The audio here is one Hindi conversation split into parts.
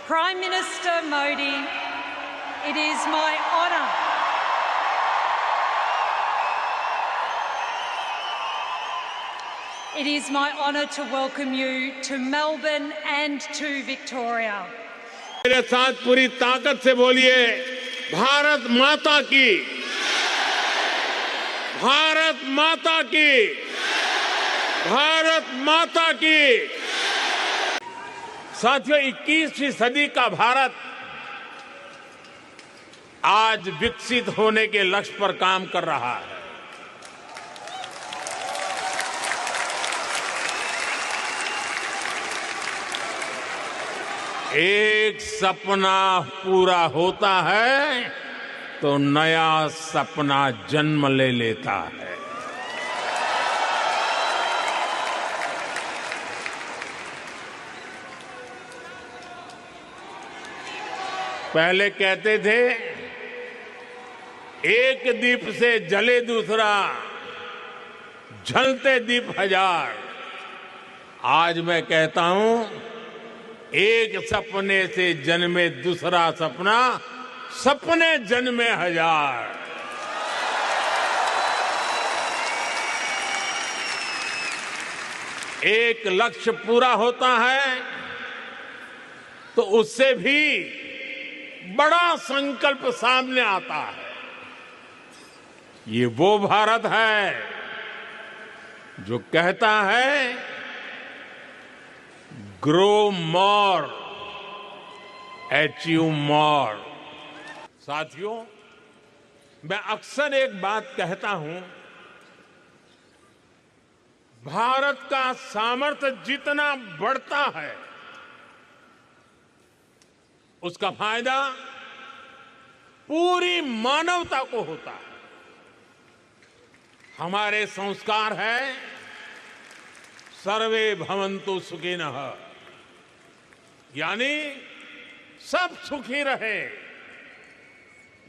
Prime Minister Modi, it is my honour to welcome you to Melbourne and to Victoria. मेरे साथ पूरी ताकत से बोलिए, भारत माता की, भारत माता की, भारत माता की। साथियों, 21वीं सदी का भारत आज विकसित होने के लक्ष्य पर काम कर रहा है। एक सपना पूरा होता है तो नया सपना जन्म ले लेता है। पहले कहते थे, एक दीप से जले दूसरा, जलते दीप हजार। आज मैं कहता हूं, एक सपने से जन्मे दूसरा सपना, सपने जन्मे हजार। एक लक्ष्य पूरा होता है तो उससे भी बड़ा संकल्प सामने आता है। ये वो भारत है जो कहता है, ग्रो मोर, अचीव मोर। साथियों, मैं अक्सर एक बात कहता हूं, भारत का सामर्थ्य जितना बढ़ता है उसका फायदा पूरी मानवता को होता है। हमारे संस्कार है, सर्वे भवन्तु सुखिनः, यानी सब सुखी रहे।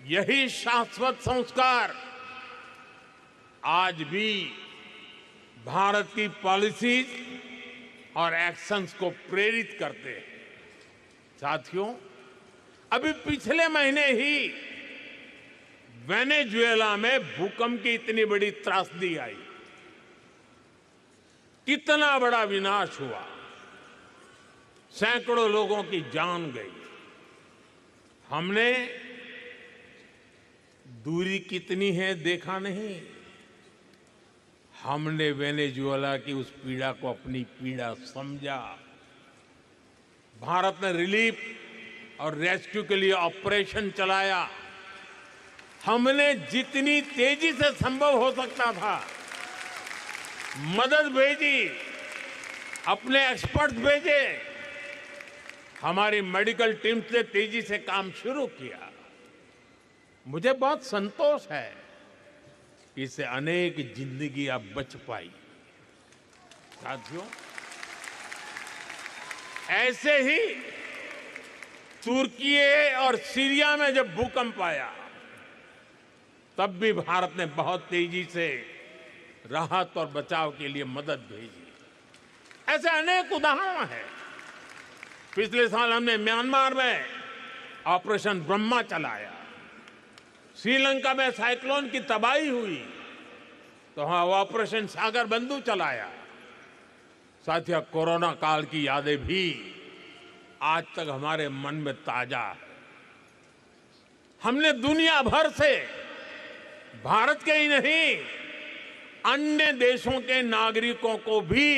यही शाश्वत संस्कार आज भी भारत की पॉलिसीज और एक्शंस को प्रेरित करते हैं। साथियों, अभी पिछले महीने ही वेनेजुएला में भूकंप की इतनी बड़ी त्रासदी आई, कितना बड़ा विनाश हुआ, सैकड़ों लोगों की जान गई। हमने दूरी कितनी है देखा नहीं, हमने वेनेजुएला की उस पीड़ा को अपनी पीड़ा समझा। भारत ने रिलीफ और रेस्क्यू के लिए ऑपरेशन चलाया। हमने जितनी तेजी से संभव हो सकता था मदद भेजी, अपने एक्सपर्ट भेजे, हमारी मेडिकल टीम से तेजी से काम शुरू किया। मुझे बहुत संतोष है कि इससे अनेक जिंदगियां बच पाई। साथियों, ऐसे ही तुर्की और सीरिया में जब भूकंप आया तब भी भारत ने बहुत तेजी से राहत और बचाव के लिए मदद भेजी। ऐसे अनेक उदाहरण हैं। पिछले साल हमने म्यांमार में ऑपरेशन ब्रह्मा चलाया। श्रीलंका में साइक्लोन की तबाही हुई तो वहां ऑपरेशन सागर बंधु चलाया। साथियों, कोरोना काल की यादें भी आज तक हमारे मन में ताजा है। हमने दुनिया भर से, भारत के ही नहीं, अन्य देशों के नागरिकों को भी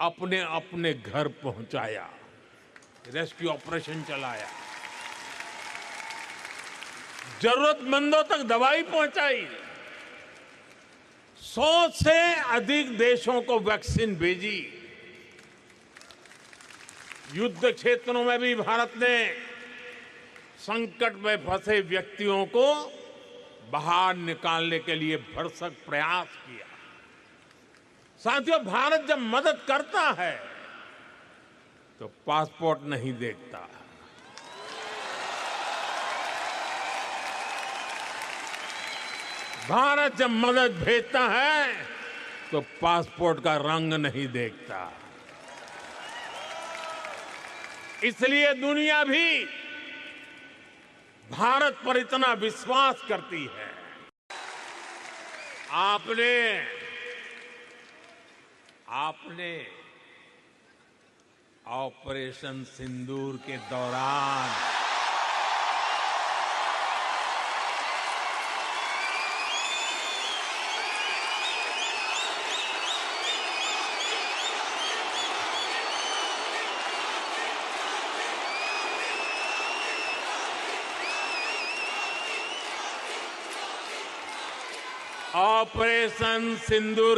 अपने अपने घर पहुंचाया, रेस्क्यू ऑपरेशन चलाया, जरूरतमंदों तक दवाई पहुंचाई। 100 से अधिक देशों को वैक्सीन भेजी। युद्ध क्षेत्रों में भी भारत ने संकट में फंसे व्यक्तियों को बाहर निकालने के लिए भरसक प्रयास किया। साथियों, भारत जब मदद करता है तो पासपोर्ट नहीं देखता। भारत जब मदद भेजता है तो पासपोर्ट का रंग नहीं देखता। इसलिए दुनिया भी भारत पर इतना विश्वास करती है। आपने ऑपरेशन सिंदूर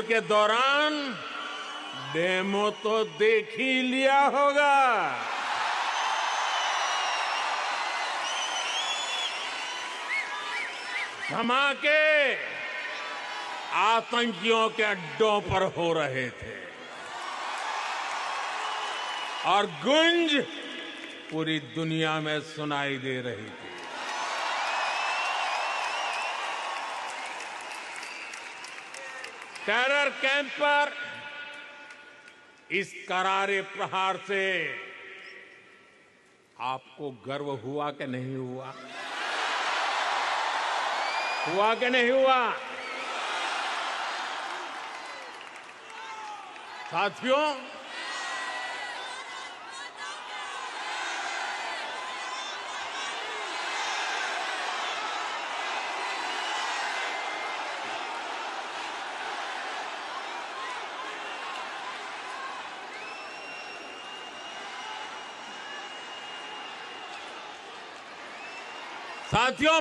के दौरान डेमो तो देख ही लिया होगा। धमाके आतंकियों के अड्डों पर हो रहे थे और गूंज पूरी दुनिया में सुनाई दे रही थी। टेरर कैंप पर इस करारे प्रहार से आपको गर्व हुआ कि नहीं हुआ? हुआ कि नहीं हुआ? साथियों,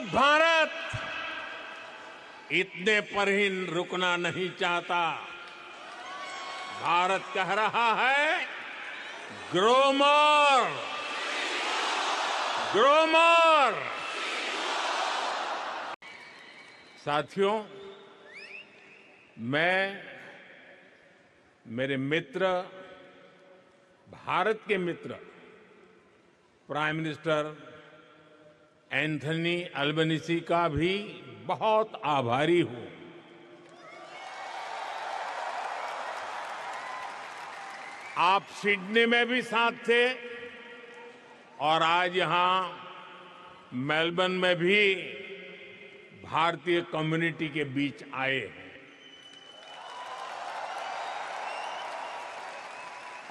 भारत इतने पर ही रुकना नहीं चाहता। भारत कह रहा है ग्रो मोर, ग्रो मोर। साथियों, मैं मेरे मित्र, भारत के मित्र प्राइम मिनिस्टर एंथनी अल्बनीसी का भी बहुत आभारी हूं। आप सिडनी में भी साथ थे और आज यहां मेलबर्न में भी भारतीय कम्युनिटी के बीच आए हैं।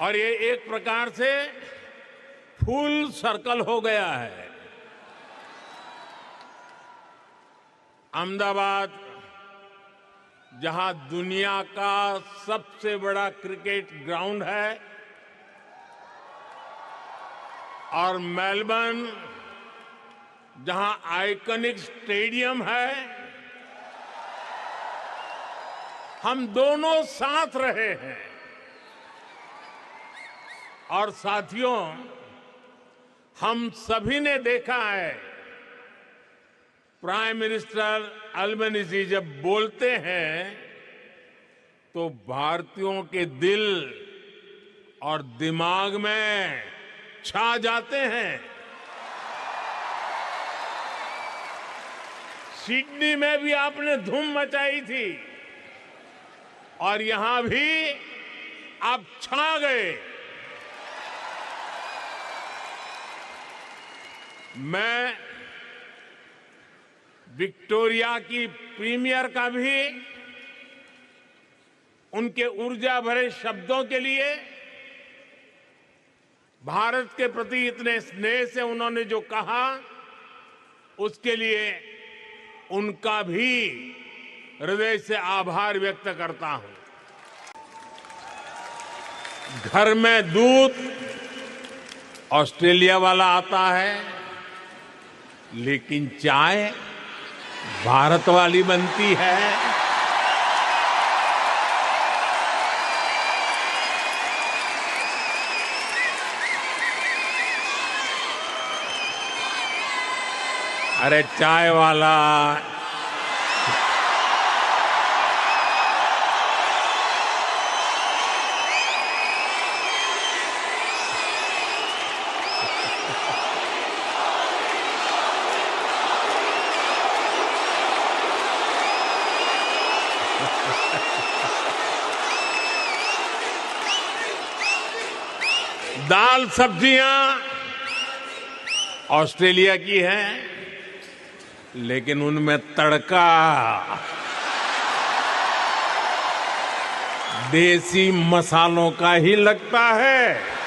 और ये एक प्रकार से फुल सर्कल हो गया है। अहमदाबाद, जहां दुनिया का सबसे बड़ा क्रिकेट ग्राउंड है, और मेलबर्न, जहां आइकॉनिक स्टेडियम है, हम दोनों साथ रहे हैं। और साथियों, हम सभी ने देखा है प्राइम मिनिस्टर अल्बनीजी जब बोलते हैं तो भारतीयों के दिल और दिमाग में छा जाते हैं। सिडनी में भी आपने धूम मचाई थी और यहां भी आप छा गए। मैं विक्टोरिया की प्रीमियर का भी उनके ऊर्जा भरे शब्दों के लिए, भारत के प्रति इतने स्नेह से उन्होंने जो कहा, उसके लिए उनका भी हृदय से आभार व्यक्त करता हूं। घर में दूध ऑस्ट्रेलिया वाला आता है, लेकिन चाय भारत वाली बनती है। अरे चाय वाला दाल सब्जियां ऑस्ट्रेलिया की है, लेकिन उनमें तड़का देसी मसालों का ही लगता है।